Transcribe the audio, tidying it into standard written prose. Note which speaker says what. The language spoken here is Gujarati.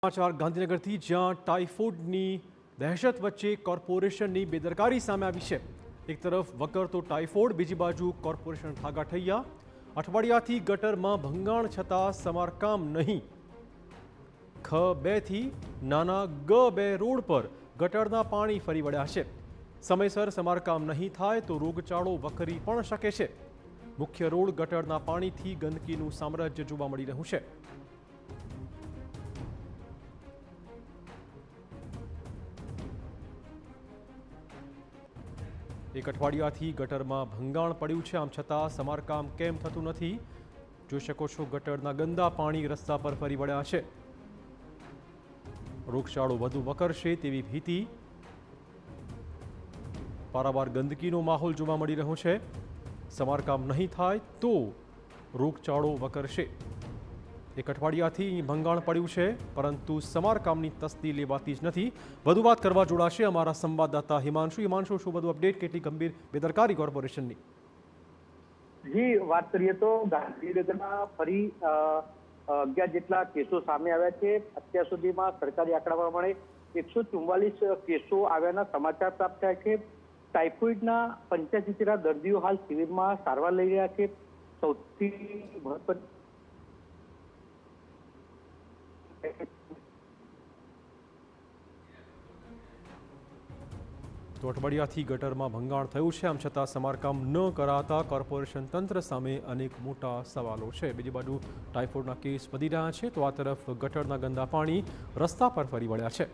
Speaker 1: સમાચાર ગાંધીનગરથી, જ્યાં ટાઇફોઇડની દહેશત વચ્ચે કોર્પોરેશનની બેદરકારી સામે આવી છે। એક તરફ વકરતો ટાઇફોઇડ, બીજી બાજુ કોર્પોરેશન ઠાગાઠૈયા। અઠવાડિયાથી ગટરમાં ભંગાણ છતાં સમારકામ નહીં। ખ2 થી નાના ગ2 રોડ પર ગટરના પાણી ફરી વળ્યા છે। સમયસર સમારકામ નહીં થાય તો રોગચાળો વકરી પણ શકે છે। મુખ્ય રોડ ગટરના પાણીથી ગંદકીનું સામ્રાજ્ય જોવા મળી રહ્યું છે। એક અઠવાડિયાથી ગટરમાં ભંગાણ પડ્યું છે, આમ છતાં સમારકામ કેમ થતું નથી? જોઈ શકો છો, ગટરના ગંદા પાણી રસ્તા પર ફરી વળ્યા છે। રોગચાળો વધુ વકરશે તેવી ભીતિ। પારાવાર ગંદકીનો માહોલ જોવા મળી રહ્યો છે। સમારકામ નહીં થાય તો રોગચાળો વકરશે। એક અઠવાડિયાથી ભંગાણ પડ્યું છે, પરંતુ સમારકામની તસ્દી લેવાતી જ નથી। વધુ વાત કરવા જોડાશે અમારા સંવાદદાતા હિમાંશુ। હિમાંશુ, શું બધું અપડેટ? કેટલી ગંભીર બેદરકારી કોર્પોરેશનની?
Speaker 2: જી, વાત કરીએ તો ગાંધીનગરમાં ફરી 11 જેટલા કેસો સામે આવ્યા છે। અત્યાર સુધીમાં સરકારી આંકડા પ્રમાણે 144 કેસો આવ્યાના સમાચાર પ્રાપ્ત થયા છે। ટાઇફોઇડના 85 જેટલા દર્દીઓ હાલ સિવિલમાં સારવાર લઈ રહ્યા છે। સૌથી મહત્વની
Speaker 1: તો અઠવાડિયાથી ગટરમાં ભંગાણ થયું છે, આમ છતાં સમારકામ ન કરાતા કોર્પોરેશન તંત્ર સામે અનેક મોટા સવાલો છે। બીજી બાજુ ટાઇફોઇડના કેસ વધી રહ્યા છે, તો આ તરફ ગટરના ગંદા પાણી રસ્તા પર ફરી વળ્યા છે।